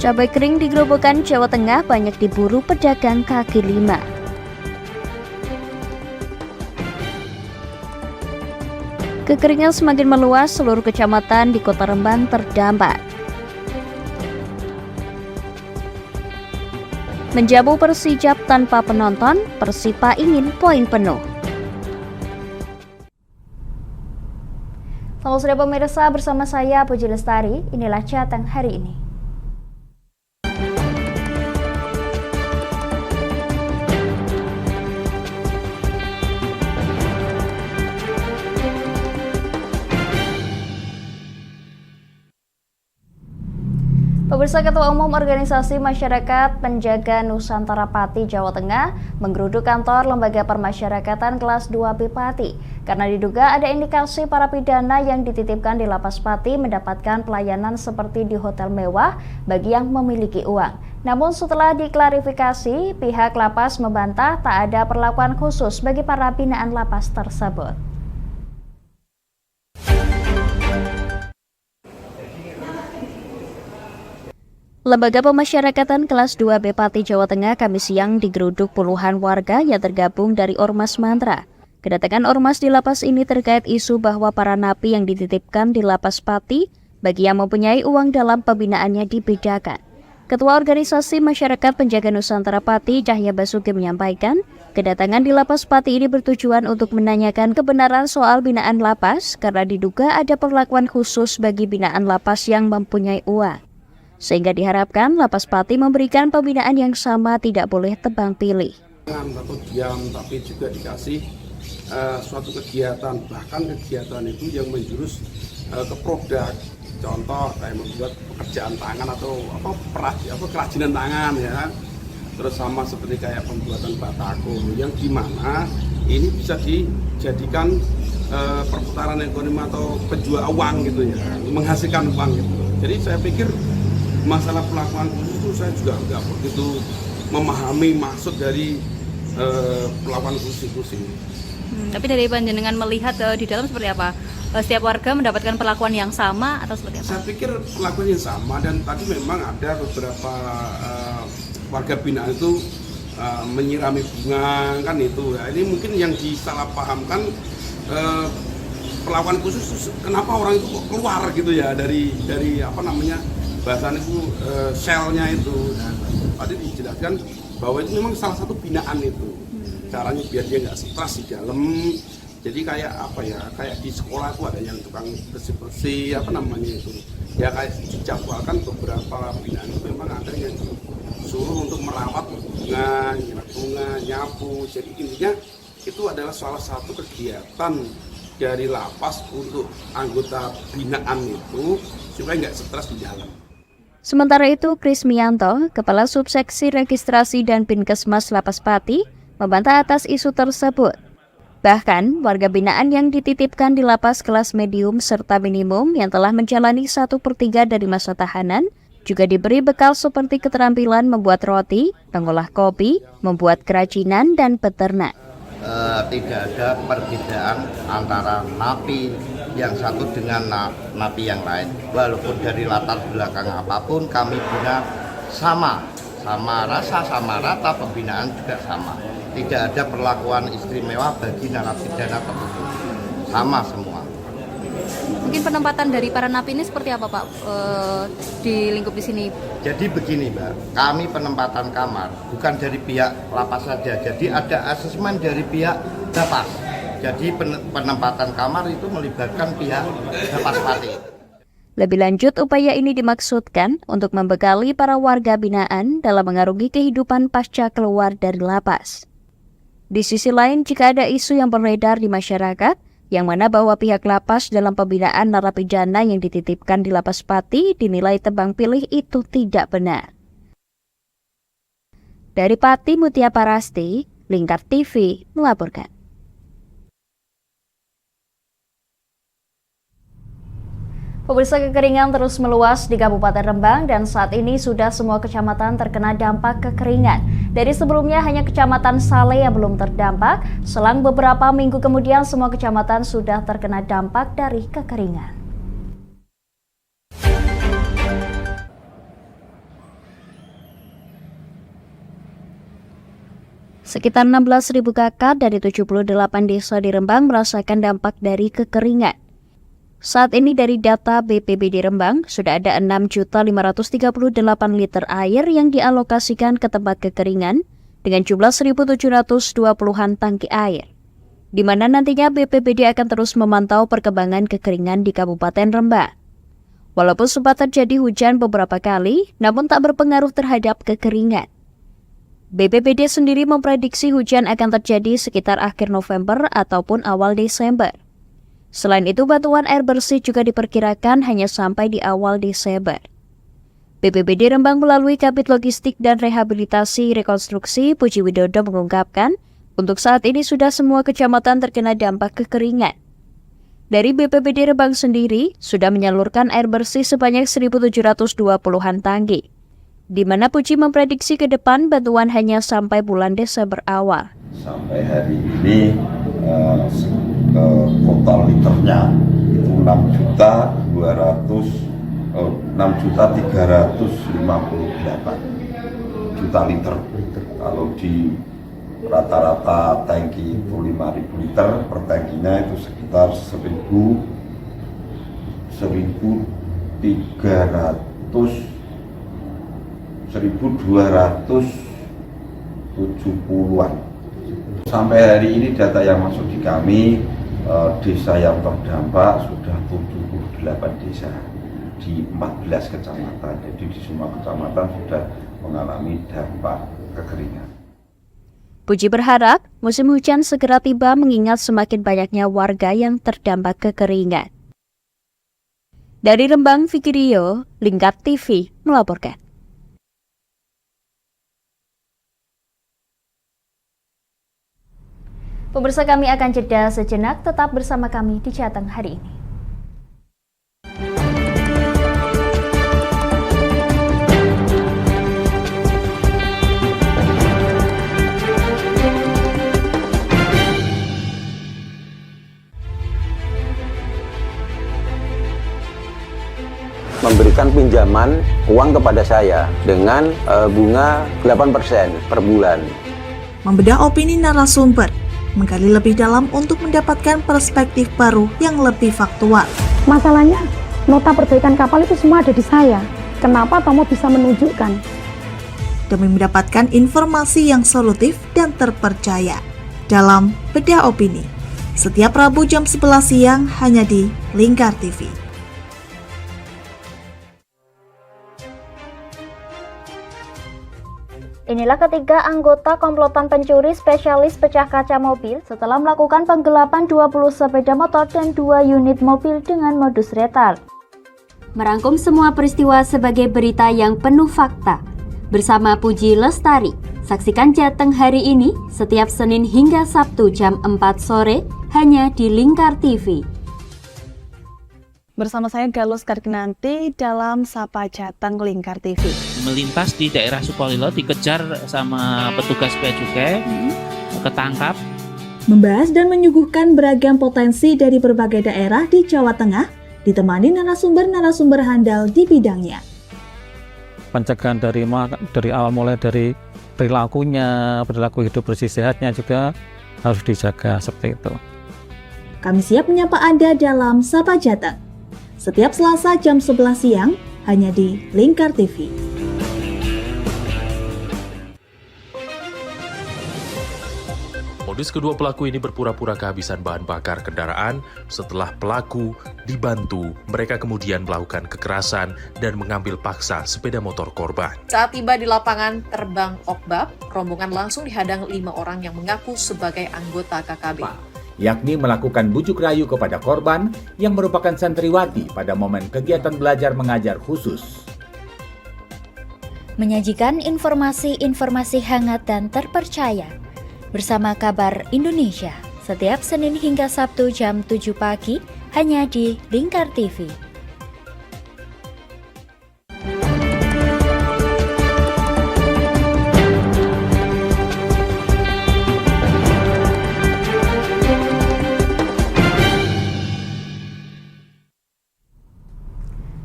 Cabai kering di Grobogan, Jawa Tengah banyak diburu pedagang kaki lima. Kekeringan semakin meluas, seluruh kecamatan di Kota Rembang terdampak. Menjamu Persijap tanpa penonton, Persipa ingin poin penuh. Selamat sore pemirsa, bersama saya Puji Lestari, inilah Jateng hari ini. Pemirsa, Ketua Umum Organisasi Masyarakat Penjaga Nusantara Pati Jawa Tengah menggeruduk kantor Lembaga Permasyarakatan kelas 2B Pati karena diduga ada indikasi para pidana yang dititipkan di Lapas Pati mendapatkan pelayanan seperti di hotel mewah bagi yang memiliki uang. Namun setelah diklarifikasi, pihak lapas membantah tak ada perlakuan khusus bagi para binaan lapas tersebut. Lembaga Pemasyarakatan kelas 2B Pati Jawa Tengah Kamis siang digeruduk puluhan warga yang tergabung dari Ormas Mantra. Kedatangan ormas di lapas ini terkait isu bahwa para napi yang dititipkan di Lapas Pati bagi yang mempunyai uang dalam pembinaannya dibedakan. Ketua Organisasi Masyarakat Penjaga Nusantara Pati Cahya Basuki menyampaikan, kedatangan di Lapas Pati ini bertujuan untuk menanyakan kebenaran soal binaan lapas karena diduga ada perlakuan khusus bagi binaan lapas yang mempunyai uang. Sehingga diharapkan Lapas Pati memberikan pembinaan yang sama, tidak boleh tebang pilih. Atau diam, tapi juga dikasih suatu kegiatan, bahkan kegiatan itu yang menjurus ke produk. Contoh kayak membuat pekerjaan tangan atau kerajinan tangan ya. Terus sama seperti kayak pembuatan batako yang dimana ini bisa dijadikan perputaran ekonomi atau penjual uang gitu ya, menghasilkan uang gitu. Jadi saya pikir masalah perlakuan khusus itu saya juga nggak begitu memahami maksud dari perlakuan khusus ini. Tapi dari panjenengan melihat di dalam seperti apa? Setiap warga mendapatkan perlakuan yang sama atau seperti apa? Saya pikir perlakuan yang sama, dan tadi memang ada beberapa warga binaan itu menyirami bunga kan itu. Ya. Ini mungkin yang disalahpahamkan perlakuan khusus. Kenapa orang itu keluar gitu ya dari bahasanya itu selnya itu. Nah, tadi dijelaskan bahwa itu memang salah satu binaan itu. Caranya biar dia nggak stres di dalam. Jadi kayak kayak di sekolah itu ada yang tukang bersih-bersih itu. Ya kayak dijadwalkan beberapa binaan itu memang ada yang disuruh untuk merawat bunga, nyapu. Jadi intinya itu adalah salah satu kegiatan dari lapas untuk anggota binaan itu supaya nggak stres di dalam. Sementara itu, Krismianto, Kepala Subseksi Registrasi dan Pinkesmas Lapas Pati, membantah atas isu tersebut. Bahkan, warga binaan yang dititipkan di lapas kelas medium serta minimum yang telah menjalani 1/3 dari masa tahanan, juga diberi bekal seperti keterampilan membuat roti, mengolah kopi, membuat kerajinan, dan peternak. Tidak ada perbedaan antara napi yang satu dengan napi yang lain. Walaupun dari latar belakang apapun, kami bina sama rasa, sama rata, pembinaan juga sama. Tidak ada perlakuan istimewa bagi narapidana tertentu, sama semua. Mungkin penempatan dari para napi ini seperti apa, Pak, di lingkup di sini? Jadi begini, Mbak, kami penempatan kamar bukan dari pihak lapas saja. Jadi ada asesmen dari pihak lapas. Jadi penempatan kamar itu melibatkan pihak Lapas Pati. Lebih lanjut, upaya ini dimaksudkan untuk membekali para warga binaan dalam mengarungi kehidupan pasca keluar dari lapas. Di sisi lain, jika ada isu yang beredar di masyarakat, yang mana bahwa pihak lapas dalam pembinaan narapidana yang dititipkan di Lapas Pati dinilai tebang pilih, itu tidak benar. Dari Pati, Mutia Parasti, Lingkar TV melaporkan. Pemirsa, kekeringan terus meluas di Kabupaten Rembang dan saat ini sudah semua kecamatan terkena dampak kekeringan. Dari sebelumnya hanya Kecamatan Sale yang belum terdampak, selang beberapa minggu kemudian semua kecamatan sudah terkena dampak dari kekeringan. Sekitar 16.000 kakak dari 78 desa di Rembang merasakan dampak dari kekeringan. Saat ini dari data BPBD Rembang, sudah ada 6.538 liter air yang dialokasikan ke tempat kekeringan dengan jumlah 1.720-an tangki air, di mana nantinya BPBD akan terus memantau perkembangan kekeringan di Kabupaten Rembang. Walaupun sempat terjadi hujan beberapa kali, namun tak berpengaruh terhadap kekeringan. BPBD sendiri memprediksi hujan akan terjadi sekitar akhir November ataupun awal Desember. Selain itu, bantuan air bersih juga diperkirakan hanya sampai di awal Desember. BPBD Rembang melalui Kabid Logistik dan Rehabilitasi Rekonstruksi Puji Widodo mengungkapkan, untuk saat ini sudah semua kecamatan terkena dampak kekeringan. Dari BPBD Rembang sendiri, sudah menyalurkan air bersih sebanyak 1.720-an tangki, di mana Puji memprediksi ke depan bantuan hanya sampai bulan Desember awal. Sampai hari ini total liternya itu 6.358 juta liter. Kalau di rata-rata tangki itu 5.000 liter, per tangkinya itu sekitar 1.270-an. Sampai hari ini data yang masuk di kami, desa yang terdampak sudah 78 desa di 14 kecamatan. Jadi di semua kecamatan sudah mengalami dampak kekeringan. Puji berharap musim hujan segera tiba mengingat semakin banyaknya warga yang terdampak kekeringan. Dari Rembang, Vicky Rio, Lingkar TV melaporkan. Pemirsa, kami akan jeda sejenak, tetap bersama kami di Jateng hari ini. Memberikan pinjaman uang kepada saya dengan bunga 8% per bulan. Membedah opini narasumber, menggali lebih dalam untuk mendapatkan perspektif baru yang lebih faktual. Masalahnya, nota perbaikan kapal itu semua ada di saya. Kenapa Tomo bisa menunjukkan? Demi mendapatkan informasi yang solutif dan terpercaya dalam Bedah Opini. Setiap Rabu jam 11 siang hanya di Lingkar TV. Inilah ketiga anggota komplotan pencuri spesialis pecah kaca mobil setelah melakukan penggelapan 20 sepeda motor dan 2 unit mobil dengan modus retal. Merangkum semua peristiwa sebagai berita yang penuh fakta. Bersama Puji Lestari, saksikan Jateng hari ini setiap Senin hingga Sabtu jam 4 sore hanya di Lingkar TV. Bersama saya Galus Karkinanti dalam Sapa Jateng Lingkar TV. Melintas di daerah Sukolilo dikejar sama petugas bea cukai, ketangkap. Membahas dan menyuguhkan beragam potensi dari berbagai daerah di Jawa Tengah, ditemani narasumber-narasumber handal di bidangnya. Pencegahan dari awal mulai dari perilakunya, perilaku hidup bersih sehatnya juga harus dijaga seperti itu. Kami siap menyapa Anda dalam Sapa Jateng. Setiap Selasa jam 11 siang hanya di Lingkar TV. Modus kedua pelaku ini berpura-pura kehabisan bahan bakar kendaraan. Setelah pelaku dibantu, mereka kemudian melakukan kekerasan dan mengambil paksa sepeda motor korban. Saat tiba di lapangan terbang Okbab, rombongan langsung dihadang 5 orang yang mengaku sebagai anggota KKB. Yakni melakukan bujuk rayu kepada korban yang merupakan santriwati pada momen kegiatan belajar mengajar khusus. Menyajikan informasi-informasi hangat dan terpercaya bersama Kabar Indonesia setiap Senin hingga Sabtu jam 7 pagi hanya di Lingkar TV.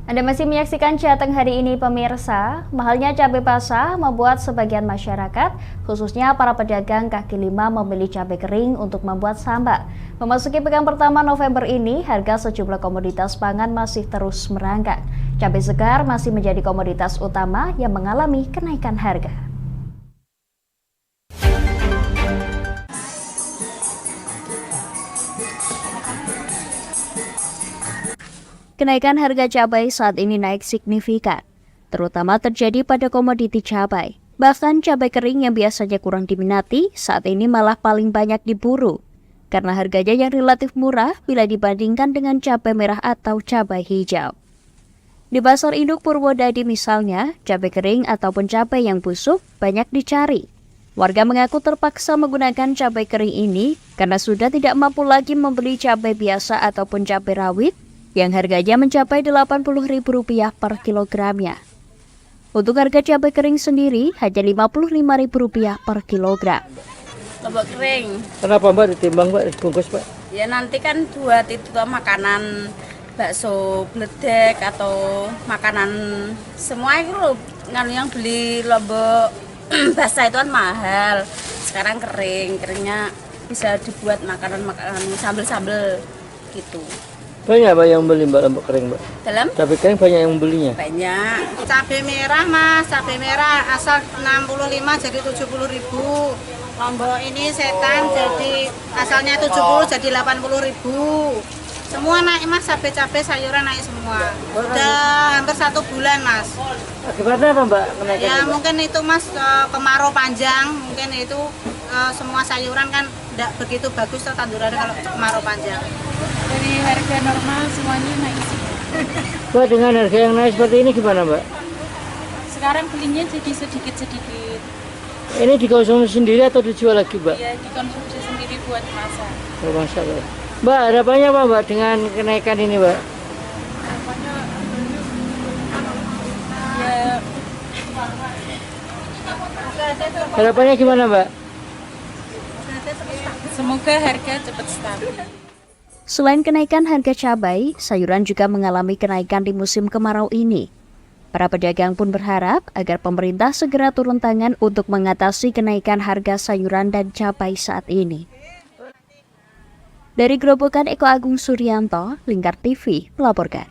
Anda masih menyaksikan Jateng hari ini pemirsa. Mahalnya cabai basah membuat sebagian masyarakat, khususnya para pedagang kaki lima memilih cabai kering untuk membuat sambal. Memasuki pekan pertama November ini, harga sejumlah komoditas pangan masih terus merangkak. Cabai segar masih menjadi komoditas utama yang mengalami kenaikan harga. Kenaikan harga cabai saat ini naik signifikan, terutama terjadi pada komoditi cabai. Bahkan cabai kering yang biasanya kurang diminati, saat ini malah paling banyak diburu, karena harganya yang relatif murah bila dibandingkan dengan cabai merah atau cabai hijau. Di Pasar Induk Purwodadi misalnya, cabai kering ataupun cabai yang busuk banyak dicari. Warga mengaku terpaksa menggunakan cabai kering ini karena sudah tidak mampu lagi membeli cabai biasa ataupun cabai rawit yang harganya mencapai Rp80.000 per kilogramnya. Untuk harga cabai kering sendiri hanya Rp55.000 per kilogram. Lombok kering. Kenapa Mbak ditimbang Mbak dibungkus Mbak? Ya nanti kan buat itu makanan bakso bledek atau makanan semua itu loh. Yang beli lombok basah itu kan mahal. Sekarang keringnya bisa dibuat makanan-makanan sambel-sambel gitu. Banyak Mbak yang beli Mbak lombok kering Mbak? Dalam? Cabai kering banyak yang belinya? Banyak. Cabai merah Mas, cabai merah asal 65 jadi 70.000. Lombok ini setan jadi asalnya 70 jadi 80.000. Semua naik Mas, cabai sayuran naik semua. Udah hampir 1 bulan Mas. Akibatnya apa Mbak? Ya mungkin itu Mas kemarau panjang, mungkin itu semua sayuran kan tidak begitu bagus tandurannya kalau kemarau panjang. Dari harga normal semuanya naik sih. Mbak, dengan harga yang naik seperti ini gimana Mbak? Sekarang belinya jadi sedikit-sedikit. Ini dikonsumsi sendiri atau dijual lagi Mbak? Ya dikonsumsi sendiri buat masak. Oh, masak Mbak. Mbak, harapannya apa Mbak dengan kenaikan ini Mbak? Ya harapannya gimana Mbak? Semoga harga cepat stabil. Selain kenaikan harga cabai, sayuran juga mengalami kenaikan di musim kemarau ini. Para pedagang pun berharap agar pemerintah segera turun tangan untuk mengatasi kenaikan harga sayuran dan cabai saat ini. Dari Grobogan, Eko Agung Suryanto, Lingkar TV, melaporkan.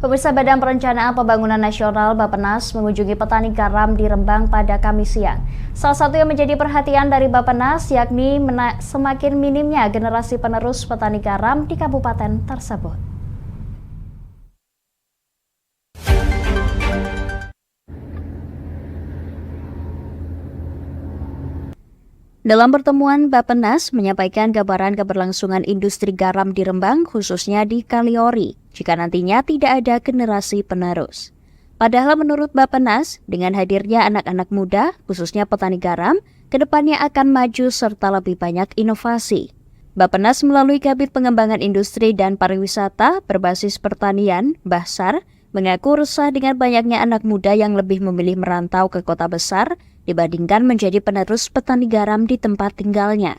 Pemirsa, Badan Perencanaan Pembangunan Nasional Bappenas mengunjungi petani garam di Rembang pada Kamis siang. Salah satu yang menjadi perhatian dari Bappenas yakni semakin minimnya generasi penerus petani garam di kabupaten tersebut. Dalam pertemuan, Bappenas menyampaikan gambaran keberlangsungan industri garam di Rembang, khususnya di Kaliori, jika nantinya tidak ada generasi penerus. Padahal menurut Bappenas, dengan hadirnya anak-anak muda, khususnya petani garam, kedepannya akan maju serta lebih banyak inovasi. Bappenas melalui Kabid Pengembangan Industri dan Pariwisata berbasis pertanian, Bahsar, mengaku resah dengan banyaknya anak muda yang lebih memilih merantau ke kota besar dibandingkan menjadi penerus petani garam di tempat tinggalnya.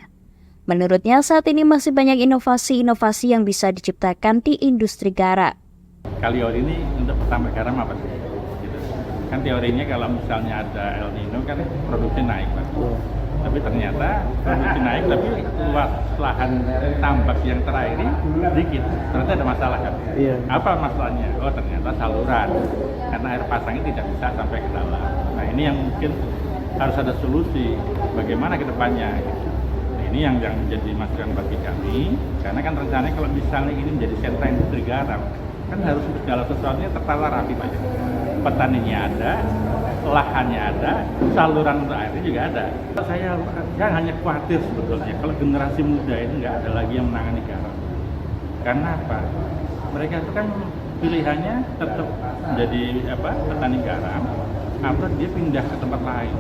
Menurutnya saat ini masih banyak inovasi-inovasi yang bisa diciptakan di industri garam. Kaliori ini untuk petambak garam apa sih? Gitu. Kan teorinya kalau misalnya ada El Nino kan produksi naik Pak. Tapi ternyata produksi naik tapi luas lahan tambak yang terairi sedikit. Ternyata ada masalah kan? Iya. Apa masalahnya? Oh ternyata saluran. Karena air pasangnya tidak bisa sampai ke dalam. Nah ini yang mungkin harus ada solusi bagaimana ke depannya. Nah, ini yang menjadi masukan bagi kami, karena kan rencananya kalau misalnya ini menjadi sentra industri garam, kan harus segala sesuatunya tertata rapi Pak. Petaninya ada, lahannya ada, saluran untuk airnya juga ada. Saya hanya khawatir sebetulnya kalau generasi muda ini nggak ada lagi yang menangani garam. Karena apa? Mereka itu kan pilihannya tetap menjadi petani garam, atau dia pindah ke tempat lain.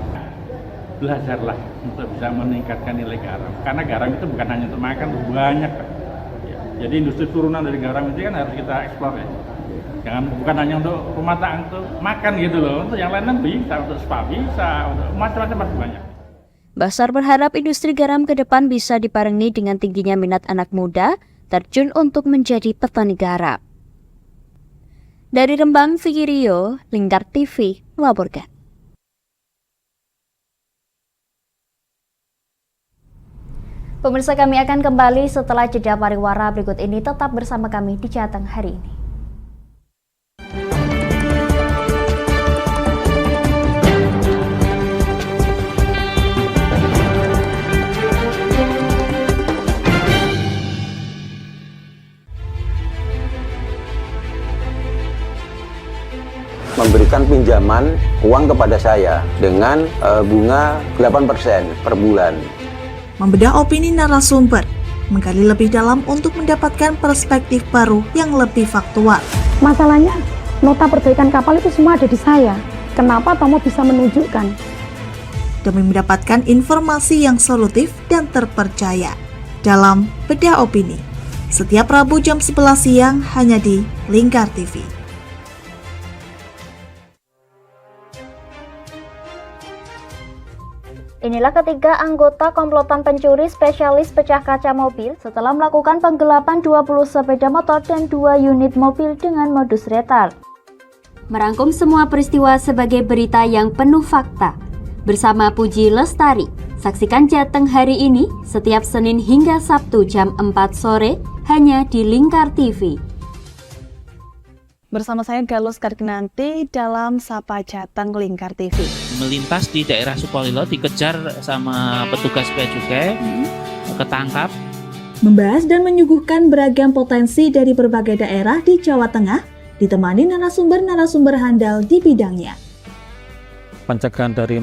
Belajarlah untuk bisa meningkatkan nilai garam, karena garam itu bukan hanya untuk makan, banyak ya. Jadi industri turunan dari garam itu kan harus kita eksplor ya. Bukan hanya untuk rumah tangga, untuk makan gitu loh, untuk yang lain bisa, untuk spa bisa, untuk macam-macam masih banyak. Bahsar berharap industri garam ke depan bisa dibarengi dengan tingginya minat anak muda, terjun untuk menjadi petani garam. Dari Rembang, Vicky Rio, Lingkar TV, melaporkan. Pemirsa, kami akan kembali setelah jeda pariwara berikut ini. Tetap bersama kami di Jateng hari ini. Memberikan pinjaman uang kepada saya dengan bunga 8% per bulan. Membedah opini narasumber, menggali lebih dalam untuk mendapatkan perspektif baru yang lebih faktual. Masalahnya, nota perbaikan kapal itu semua ada di saya. Kenapa Tomo bisa menunjukkan? Demi mendapatkan informasi yang solutif dan terpercaya. Dalam Bedah Opini, setiap Rabu jam 11 siang hanya di Lingkar TV. Inilah ketiga anggota komplotan pencuri spesialis pecah kaca mobil setelah melakukan penggelapan 20 sepeda motor dan 2 unit mobil dengan modus retal. Merangkum semua peristiwa sebagai berita yang penuh fakta. Bersama Puji Lestari, saksikan Jateng hari ini setiap Senin hingga Sabtu jam 4 sore hanya di Lingkar TV. Bersama saya Galus Karginanti dalam Sapa Jateng Lingkar TV. Melintas di daerah Sukolilo dikejar sama petugas bea cukai, ketangkap. Membahas dan menyuguhkan beragam potensi dari berbagai daerah di Jawa Tengah, ditemani narasumber-narasumber handal di bidangnya. Pencegahan dari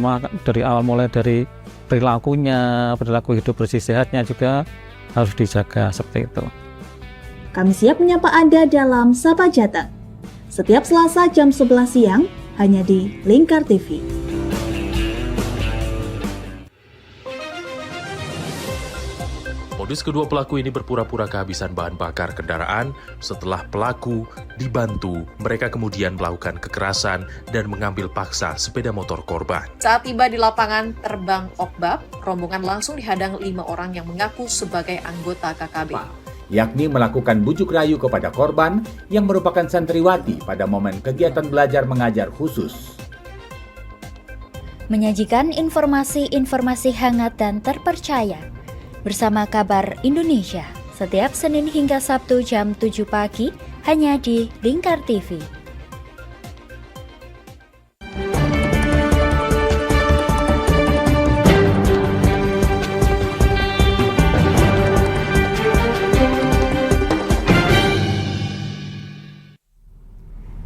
awal mulai dari perilakunya, perilaku hidup bersih sehatnya juga harus dijaga seperti itu. Kami siap menyapa Anda dalam Sapa Jateng. Setiap Selasa jam 11 siang hanya di Lingkar TV. Modus kedua pelaku ini berpura-pura kehabisan bahan bakar kendaraan. Setelah pelaku dibantu, mereka kemudian melakukan kekerasan dan mengambil paksa sepeda motor korban. Saat tiba di lapangan terbang Okbab, rombongan langsung dihadang 5 orang yang mengaku sebagai anggota KKB. Yakni melakukan bujuk rayu kepada korban yang merupakan santriwati pada momen kegiatan belajar mengajar khusus. Menyajikan informasi-informasi hangat dan terpercaya bersama Kabar Indonesia setiap Senin hingga Sabtu jam 7 pagi hanya di Lingkar TV.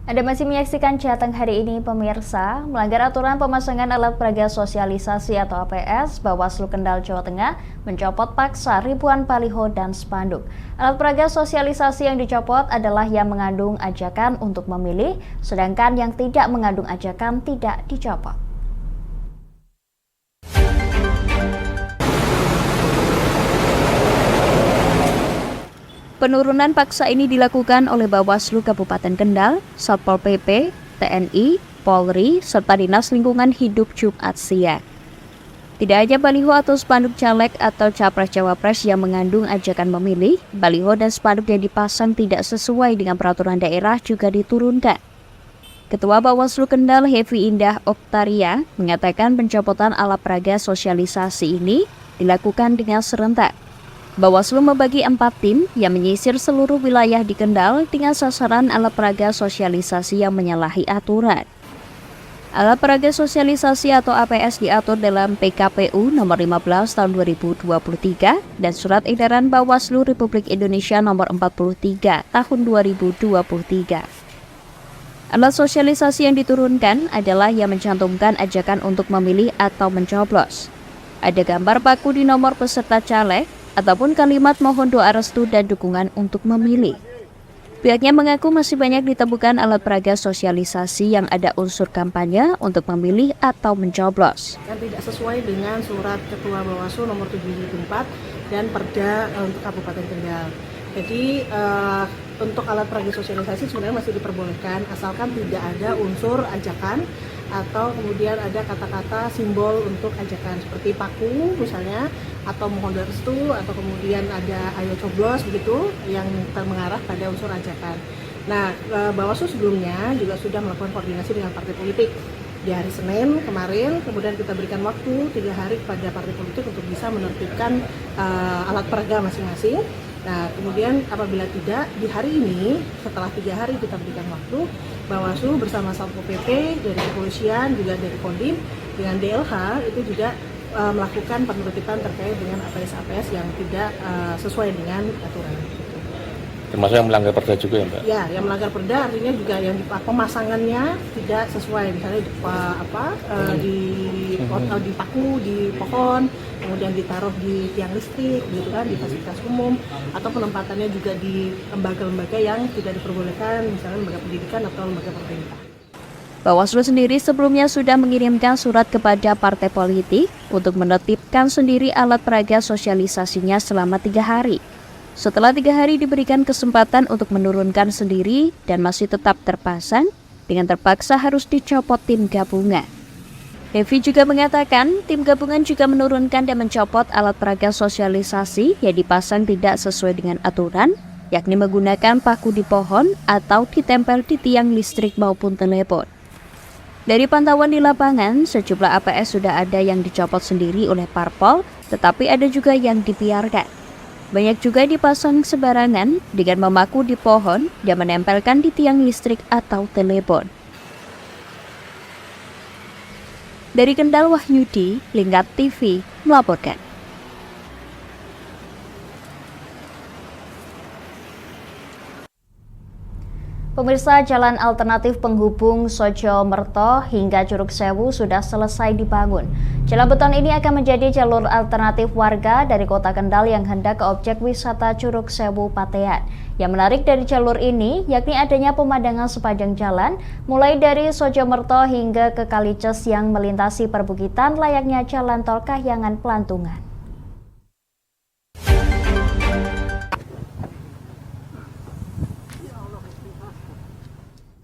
Anda masih menyaksikan Jateng hari ini, pemirsa. Melanggar aturan pemasangan alat peraga sosialisasi atau APS, Bawaslu Kendal, Jawa Tengah mencopot paksa ribuan baliho dan spanduk. Alat peraga sosialisasi yang dicopot adalah yang mengandung ajakan untuk memilih, sedangkan yang tidak mengandung ajakan tidak dicopot. Penurunan paksa ini dilakukan oleh Bawaslu Kabupaten Kendal, Satpol PP, TNI, Polri, serta Dinas Lingkungan Hidup Jumat siang. Tidak hanya baliho atau spanduk caleg atau capres-cawapres yang mengandung ajakan memilih, baliho dan spanduk yang dipasang tidak sesuai dengan peraturan daerah juga diturunkan. Ketua Bawaslu Kendal Hevi Indah Oktaria mengatakan pencopotan alat peraga sosialisasi ini dilakukan dengan serentak. Bawaslu membagi 4 tim yang menyisir seluruh wilayah di Kendal dengan sasaran alat peraga sosialisasi yang menyalahi aturan. Alat peraga sosialisasi atau APS diatur dalam PKPU nomor 15 tahun 2023 dan Surat Edaran Bawaslu Republik Indonesia nomor 43 tahun 2023. Alat sosialisasi yang diturunkan adalah yang mencantumkan ajakan untuk memilih atau mencoblos. Ada gambar baku di nomor peserta caleg, ataupun kalimat mohon doa restu dan dukungan untuk memilih. Pihaknya mengaku masih banyak ditemukan alat peraga sosialisasi yang ada unsur kampanye untuk memilih atau mencoblos. Dan tidak sesuai dengan surat Ketua Bawaslu nomor 74 dan Perda untuk Kabupaten Kendal. Jadi untuk alat peraga sosialisasi sebenarnya masih diperbolehkan asalkan tidak ada unsur ajakan atau kemudian ada kata-kata simbol untuk ajakan seperti paku misalnya, atau mohon restu, atau kemudian ada ayo coblos begitu yang mengarah pada unsur ajakan. Nah, Bawaslu sebelumnya juga sudah melakukan koordinasi dengan partai politik di hari Senin kemarin, kemudian kita berikan waktu 3 hari kepada partai politik untuk bisa menertibkan alat peraga masing-masing. Nah, kemudian apabila tidak, di hari ini setelah 3 hari kita berikan waktu, Bawaslu bersama Satpol PP dari kepolisian juga dari Kodim dengan DLH itu juga melakukan penertiban terkait dengan APS-APS yang tidak sesuai dengan aturan. Termasuk yang melanggar perda juga ya Mbak? Ya, yang melanggar perda artinya juga yang pemasangannya tidak sesuai, misalnya di paku di pohon, kemudian ditaruh di tiang listrik, gitu kan, di fasilitas umum, atau penempatannya juga di lembaga-lembaga yang tidak diperbolehkan, misalnya lembaga pendidikan atau lembaga pemerintah. Bawaslu sendiri sebelumnya sudah mengirimkan surat kepada partai politik untuk menertibkan sendiri alat peraga sosialisasinya selama 3 hari. Setelah 3 hari diberikan kesempatan untuk menurunkan sendiri dan masih tetap terpasang, dengan terpaksa harus dicopot tim gabungan. Devi juga mengatakan tim gabungan juga menurunkan dan mencopot alat peraga sosialisasi yang dipasang tidak sesuai dengan aturan, yakni menggunakan paku di pohon atau ditempel di tiang listrik maupun telepon. Dari pantauan di lapangan, sejumlah APS sudah ada yang dicopot sendiri oleh parpol, tetapi ada juga yang dibiarkan. Banyak juga dipasang sembarangan dengan memaku di pohon dan menempelkan di tiang listrik atau telepon. Dari Kendal, Wahyudi, Lingkar TV melaporkan. Pemirsa, jalan alternatif penghubung Sojo Merto hingga Curug Sewu sudah selesai dibangun. Jalan beton ini akan menjadi jalur alternatif warga dari Kota Kendal yang hendak ke objek wisata Curug Sewu Patean. Yang menarik dari jalur ini yakni adanya pemandangan sepanjang jalan, mulai dari Sojo Merto hingga ke Kalices yang melintasi perbukitan layaknya jalan tol Kahyangan Pelantungan.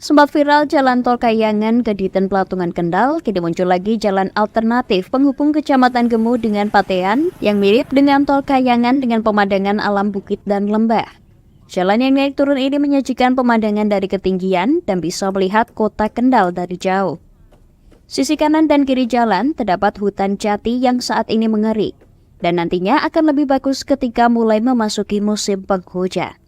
Sempat viral jalan tol Kahyangan ke Diten Pelantungan Kendal, kini muncul lagi jalan alternatif penghubung Kecamatan Gemu dengan Patean yang mirip dengan tol Kahyangan dengan pemandangan alam bukit dan lembah. Jalan yang naik turun ini menyajikan pemandangan dari ketinggian dan bisa melihat kota Kendal dari jauh. Sisi kanan dan kiri jalan terdapat hutan jati yang saat ini mengering, dan nantinya akan lebih bagus ketika mulai memasuki musim penghujan.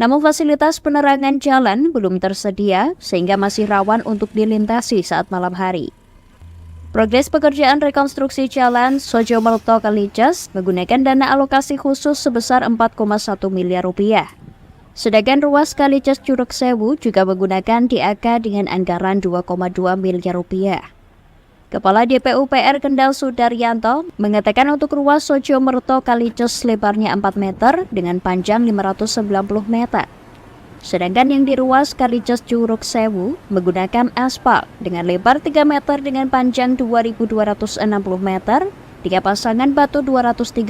Namun fasilitas penerangan jalan belum tersedia sehingga masih rawan untuk dilintasi saat malam hari. Progres pekerjaan rekonstruksi jalan Sojo Merto Kalices menggunakan dana alokasi khusus sebesar 4,1 miliar rupiah. Sedangkan ruas Kalices Curug Sewu juga menggunakan DAK dengan anggaran 2,2 miliar rupiah. Kepala DPUPR Kendal Sudaryanto mengatakan untuk ruas Sojo Merto Kalices lebarnya 4 meter dengan panjang 590 meter. Sedangkan yang di ruas Kalices Curug Sewu menggunakan aspal dengan lebar 3 meter dengan panjang 2.260 meter dengan pasangan batu 235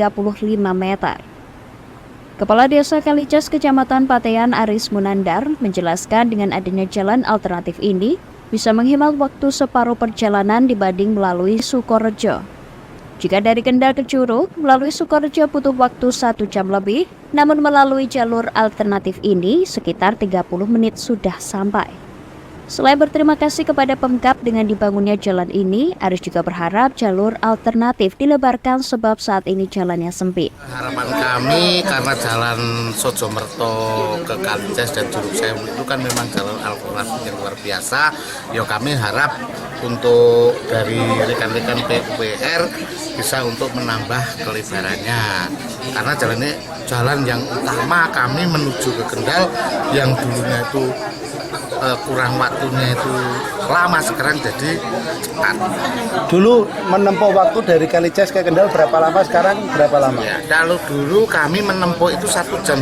meter. Kepala Desa Kalices Kecamatan Patean Aris Munandar menjelaskan dengan adanya jalan alternatif ini bisa menghemat waktu separuh perjalanan dibanding melalui Sukorejo. Jika dari Kendal ke Curug, melalui Sukorejo butuh waktu 1 jam lebih, namun melalui jalur alternatif ini sekitar 30 menit sudah sampai. Selain berterima kasih kepada Pemkab dengan dibangunnya jalan ini, Aris juga berharap jalur alternatif dilebarkan sebab saat ini jalannya sempit. Harapan kami karena jalan Sojo Merto ke Kalices dan Curug Sewu itu kan memang jalan alternatif yang luar biasa. Ya kami harap untuk dari rekan-rekan PUPR bisa untuk menambah kelebarannya. Karena jalan ini jalan yang utama kami menuju ke Kendal yang dulunya itu kurang waktunya itu lama, sekarang jadi cepat. Dulu menempuh waktu dari Kalices ke Kendal berapa lama, sekarang berapa lama? Ya, kalau dulu kami menempuh itu 1,5 jam,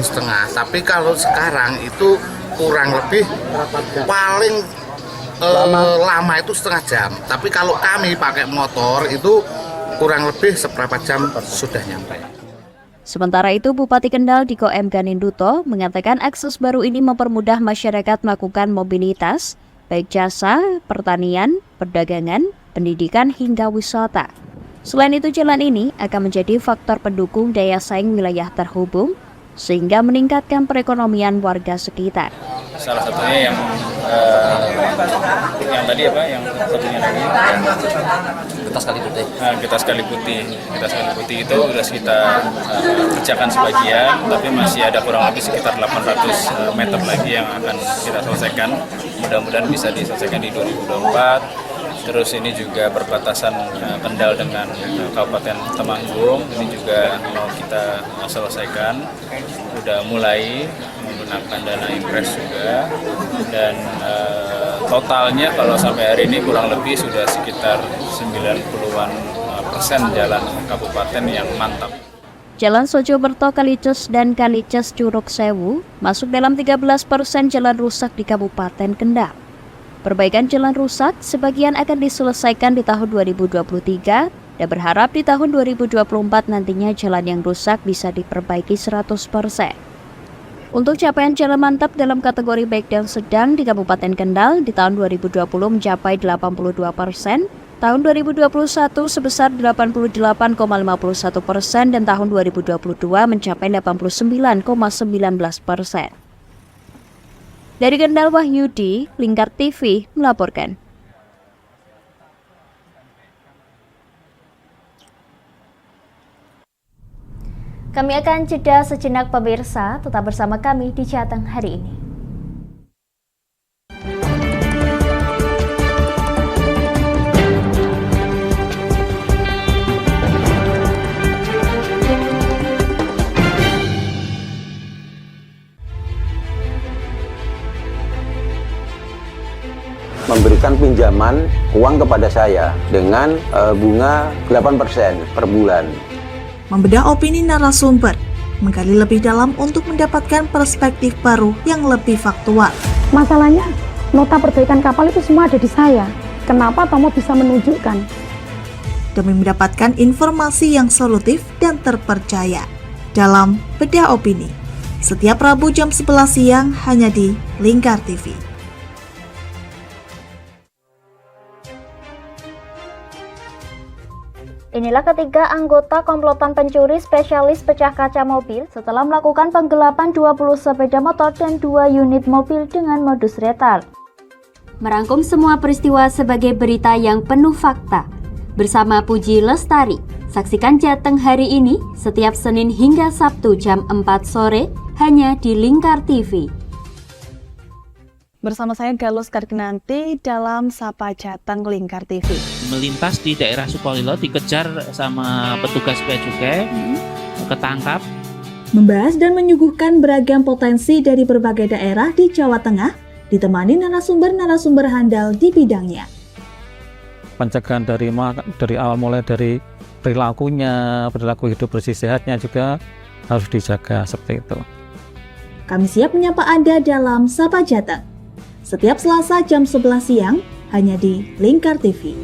tapi kalau sekarang itu kurang lebih paling lama itu setengah jam. Tapi kalau kami pakai motor itu kurang lebih seberapa jam sudah nyampe. Sementara itu, Bupati Kendal Diko M. Ganinduto mengatakan akses baru ini mempermudah masyarakat melakukan mobilitas baik jasa, pertanian, perdagangan, pendidikan hingga wisata. Selain itu, jalan ini akan menjadi faktor pendukung daya saing wilayah terhubung sehingga meningkatkan perekonomian warga sekitar. Salah satunya yang tadi yang satunya lagi kita sekali putih itu sudah kita kerjakan sebagian, tapi masih ada kurang lebih sekitar 800 meter lagi yang akan kita selesaikan. Mudah-mudahan bisa diselesaikan di 2024. Terus ini juga perbatasan Kendal dengan Kabupaten Temanggung, ini juga mau kita selesaikan. Udah mulai menggunakan dana impres juga, dan totalnya kalau sampai hari ini kurang lebih sudah sekitar 90% jalan kabupaten yang mantap. Jalan Sojoberto Kalices dan Kalices Curug Sewu masuk dalam 13% jalan rusak di Kabupaten Kendal. Perbaikan jalan rusak sebagian akan diselesaikan di tahun 2023 dan berharap di tahun 2024 nantinya jalan yang rusak bisa diperbaiki 100%. Untuk capaian jalan mantap dalam kategori baik dan sedang di Kabupaten Kendal di tahun 2020 mencapai 82%, tahun 2021 sebesar 88,51% dan tahun 2022 mencapai 89,19%. Dari Kendal, Wahyudi, Lingkar TV melaporkan. Kami akan jeda sejenak pemirsa, tetap bersama kami di Jateng hari ini. Memberikan pinjaman uang kepada saya dengan bunga 8% per bulan. Membedah opini narasumber, menggali lebih dalam untuk mendapatkan perspektif baru yang lebih faktual. Masalahnya, nota perbaikan kapal itu semua ada di saya. Kenapa Tomo bisa menunjukkan? Demi mendapatkan informasi yang solutif dan terpercaya. Dalam Bedah Opini, setiap Rabu jam 11 siang hanya di Lingkar TV. Inilah ketiga anggota komplotan pencuri spesialis pecah kaca mobil setelah melakukan penggelapan 20 sepeda motor dan 2 unit mobil dengan modus retard. Merangkum semua peristiwa sebagai berita yang penuh fakta. Bersama Puji Lestari, saksikan Jateng hari ini setiap Senin hingga Sabtu jam 4 sore hanya di Lingkar TV. Bersama saya Galus Kargnanti dalam Sapa Jateng Lingkar TV. Melintas di daerah Sukolilo dikejar sama petugas bea cukai, ketangkap. Membahas dan menyuguhkan beragam potensi dari berbagai daerah di Jawa Tengah, ditemani narasumber-narasumber handal di bidangnya. Pencegahan dari awal mulai dari perilakunya, perilaku hidup bersih sehatnya juga harus dijaga seperti itu. Kami siap menyapa Anda dalam Sapa Jateng. Setiap Selasa jam 11 siang hanya di Lingkar TV.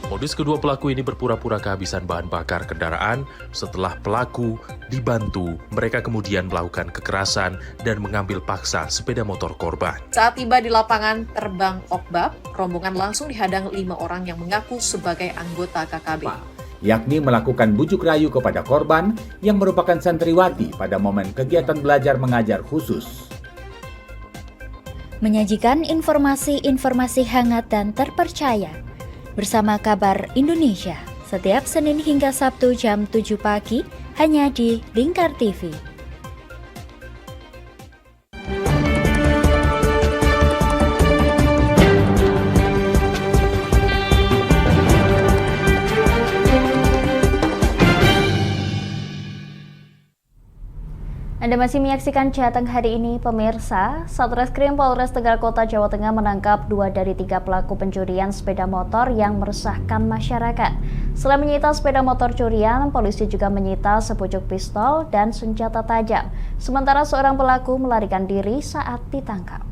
Modus kedua pelaku ini berpura-pura kehabisan bahan bakar kendaraan. Setelah pelaku dibantu, mereka kemudian melakukan kekerasan dan mengambil paksa sepeda motor korban. Saat tiba di lapangan terbang Okbab, rombongan langsung dihadang 5 orang yang mengaku sebagai anggota KKB. Yakni melakukan bujuk rayu kepada korban yang merupakan santriwati pada momen kegiatan belajar mengajar khusus. Menyajikan informasi-informasi hangat dan terpercaya bersama Kabar Indonesia setiap Senin hingga Sabtu jam 7 pagi hanya di Lingkar TV. Anda masih menyaksikan Jateng hari ini, pemirsa. Satreskrim Polres Tegal Kota Jawa Tengah menangkap 2 dari 3 pelaku pencurian sepeda motor yang meresahkan masyarakat. Selain menyita sepeda motor curian, polisi juga menyita sepucuk pistol dan senjata tajam. Sementara seorang pelaku melarikan diri saat ditangkap.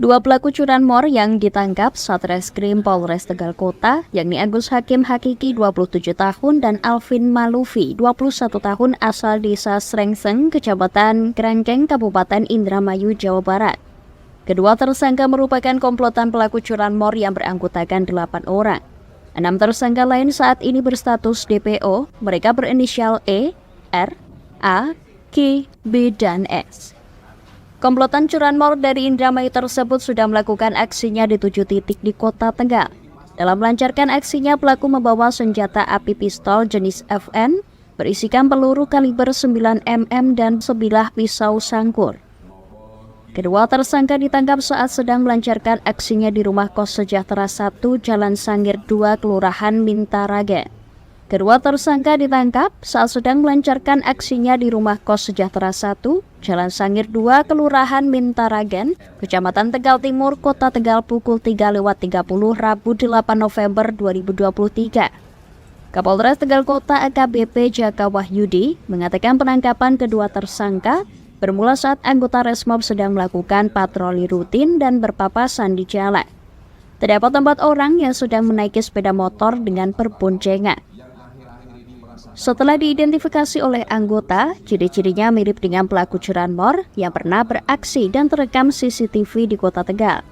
Dua pelaku curanmor yang ditangkap Satreskrim Polres Tegal Kota, yakni Agus Hakim Hakiki 27 tahun dan Alvin Malufi 21 tahun asal desa Srengseng, Kecamatan Kerangkeng, Kabupaten Indramayu, Jawa Barat. Kedua tersangka merupakan komplotan pelaku curanmor yang beranggotakan 8 orang. 6 tersangka lain saat ini berstatus DPO, mereka berinisial E, R, A, K, B, dan S. Komplotan curanmor dari Indramayu tersebut sudah melakukan aksinya di 7 titik di Kota Tegal. Dalam melancarkan aksinya, pelaku membawa senjata api pistol jenis FN berisikan peluru kaliber 9 mm dan sebilah pisau sangkur. Kedua tersangka ditangkap saat sedang melancarkan aksinya di Rumah Kos Sejahtera 1, Jalan Sangir 2, Kelurahan Mintaragen. Kedua tersangka ditangkap saat sedang melancarkan aksinya di Rumah Kos Sejahtera 1, Jalan Sangir 2, Kelurahan Mintaragen, Kecamatan Tegal Timur, Kota Tegal pukul 3:30 Rabu 8 November 2023. Kapolres Tegal Kota AKBP Jaka Wahyudi mengatakan penangkapan kedua tersangka bermula saat anggota Resmob sedang melakukan patroli rutin dan berpapasan di jalan. Terdapat 4 orang yang sedang menaiki sepeda motor dengan berboncengan. Setelah diidentifikasi oleh anggota, ciri-cirinya mirip dengan pelaku curanmor yang pernah beraksi dan terekam CCTV di Kota Tegal.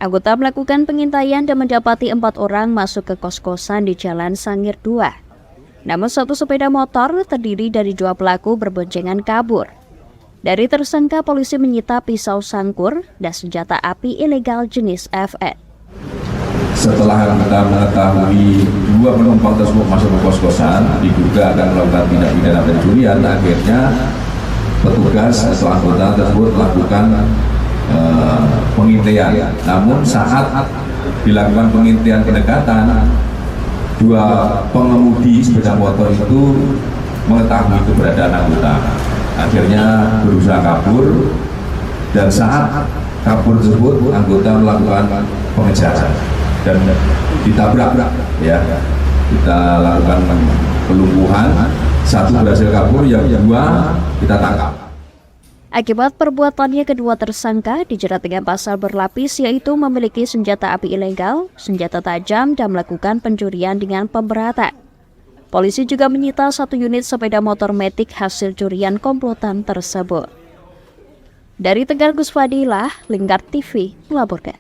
Anggota melakukan pengintaian dan mendapati 4 orang masuk ke kos-kosan di Jalan Sangir 2. Namun satu sepeda motor terdiri dari 2 pelaku berboncengan kabur. Dari tersangka, polisi menyita pisau sangkur dan senjata api ilegal jenis FN. Setelah kita mengetahui 2 penumpang tersebut masuk ke kos-kosan, diduga akan melakukan tindak pidana pencurian, akhirnya petugas atau anggota tersebut melakukan pengintaian. Namun saat dilakukan pengintaian pendekatan, 2 pengemudi sepeda motor itu mengetahui keberadaan anggota. Akhirnya berusaha kabur, dan saat kabur tersebut anggota melakukan pengejaran dan ditabrak, ya, kita lakukan pelumpuhan, 1 berhasil kabur, yang 2 kita tangkap. Akibat perbuatannya, kedua tersangka dijerat dengan pasal berlapis, yaitu memiliki senjata api ilegal, senjata tajam, dan melakukan pencurian dengan pemberatan. Polisi juga menyita 1 unit sepeda motor metik hasil curian komplotan tersebut. Dari Tegal, Gus Fadilah, Lingkar TV melaporkan.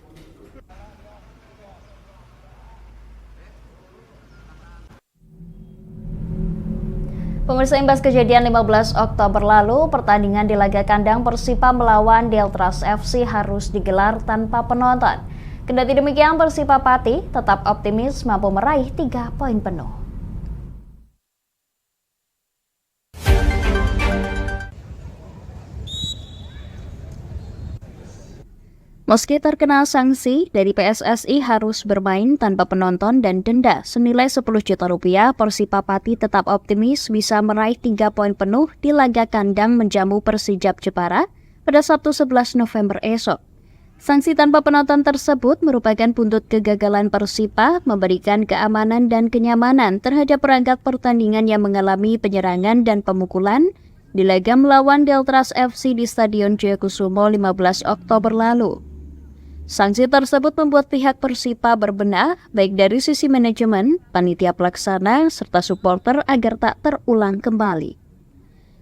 Pemirsa, imbas kejadian 15 Oktober lalu, pertandingan di laga kandang Persipa melawan Deltras FC harus digelar tanpa penonton. Kendati demikian, Persipa Pati tetap optimis mampu meraih 3 poin penuh. Meski terkena sanksi dari PSSI harus bermain tanpa penonton dan denda senilai 10 juta rupiah, Persipa Pati tetap optimis bisa meraih 3 poin penuh di laga kandang menjamu Persijap Jepara pada Sabtu 11 November esok. Sanksi tanpa penonton tersebut merupakan buntut kegagalan Persipa memberikan keamanan dan kenyamanan terhadap perangkat pertandingan yang mengalami penyerangan dan pemukulan di laga melawan Deltras FC di Stadion Jayakusumo 15 Oktober lalu. Sanksi tersebut membuat pihak Persipa berbenah baik dari sisi manajemen, panitia pelaksana, serta supporter agar tak terulang kembali.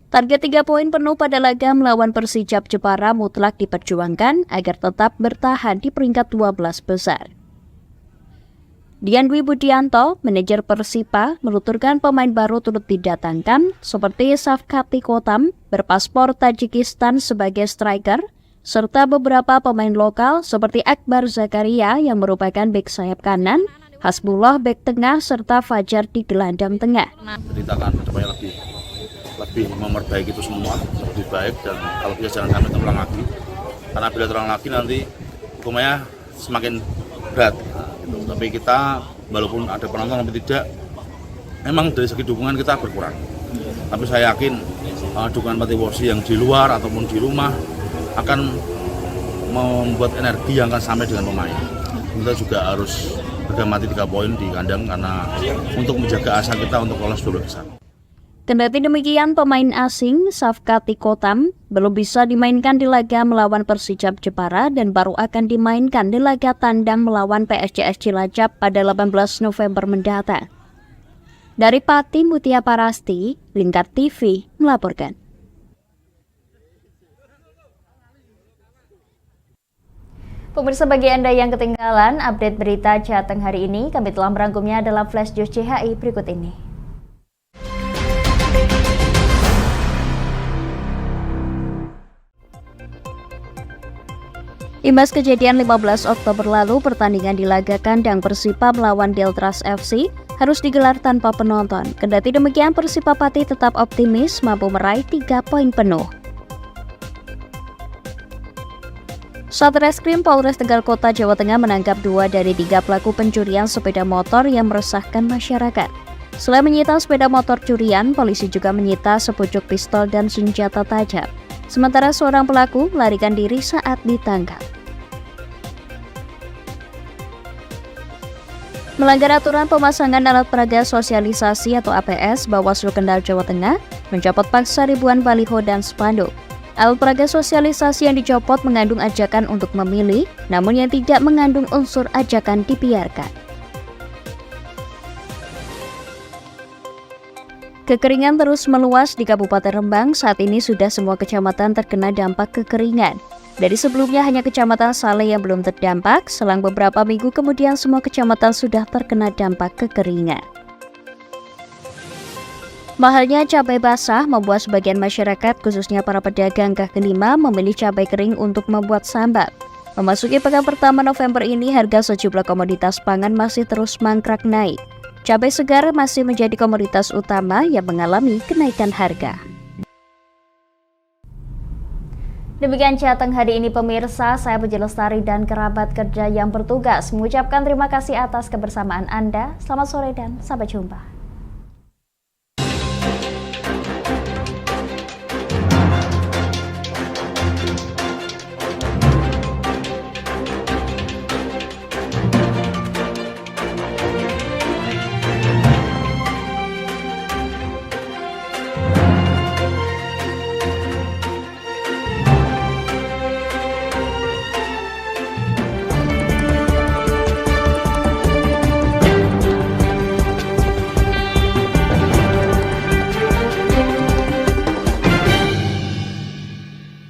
Target 3 poin penuh pada laga melawan Persijap Jepara mutlak diperjuangkan agar tetap bertahan di peringkat 12 besar. Dian Dwi Budianto, manajer Persipa, menuturkan pemain baru turut didatangkan seperti Safkati Kotam berpaspor Tajikistan sebagai striker, serta beberapa pemain lokal seperti Akbar Zakaria yang merupakan bek sayap kanan, Hasbullah bek tengah, serta Fajar di gelandang tengah. Jadi kita akan supaya lebih memperbaiki itu semua, lebih baik, dan kalau bisa jangan sampai terulang lagi. Karena bila terulang lagi nanti hukumnya semakin berat. Gitu. Tapi kita walaupun ada penonton tapi tidak, memang dari segi dukungan kita berkurang. Tapi saya yakin dukungan Patiwosi yang di luar ataupun di rumah akan membuat energi yang akan sampai dengan pemain. Kita juga harus bergamati 3 poin di kandang karena untuk menjaga asa kita untuk lolos 12 besar. Kendati demikian, pemain asing Safkati Kotam belum bisa dimainkan di laga melawan Persijap Jepara dan baru akan dimainkan di laga tandang melawan PSCS Cilacap pada 18 November mendatang. Dari Pati Mutia Parasti, Lingkar TV melaporkan. Pemirsa, bagi Anda yang ketinggalan update berita Jateng hari ini, kami telah merangkumnya dalam Flash News CHI berikut ini. Imbas kejadian 15 Oktober lalu, pertandingan di laga kandang Persipa melawan Deltras FC harus digelar tanpa penonton. Kendati demikian, Persipa Pati tetap optimis mampu meraih 3 poin penuh. Satreskrim Polres Tegal Kota, Jawa Tengah menangkap 2 dari 3 pelaku pencurian sepeda motor yang meresahkan masyarakat. Selain menyita sepeda motor curian, polisi juga menyita sepucuk pistol dan senjata tajam. Sementara seorang pelaku melarikan diri saat ditangkap. Melanggar aturan pemasangan alat peraga sosialisasi atau APS, Bawaslu Kendal Jawa Tengah mencopot paksa ribuan baliho dan spanduk. Alat peraga sosialisasi yang dicopot mengandung ajakan untuk memilih, namun yang tidak mengandung unsur ajakan dibiarkan. Kekeringan terus meluas di Kabupaten Rembang. Saat ini sudah semua kecamatan terkena dampak kekeringan. Dari sebelumnya hanya Kecamatan Saleh yang belum terdampak, selang beberapa minggu kemudian semua kecamatan sudah terkena dampak kekeringan. Mahalnya cabai basah membuat sebagian masyarakat, khususnya para pedagang kaki lima, memilih cabai kering untuk membuat sambal. Memasuki pekan pertama November ini, harga sejumlah komoditas pangan masih terus mangkrak naik. Cabai segar masih menjadi komoditas utama yang mengalami kenaikan harga. Demikian Jateng hari ini pemirsa, saya Puji Lestari dan kerabat kerja yang bertugas mengucapkan terima kasih atas kebersamaan Anda. Selamat sore dan sampai jumpa.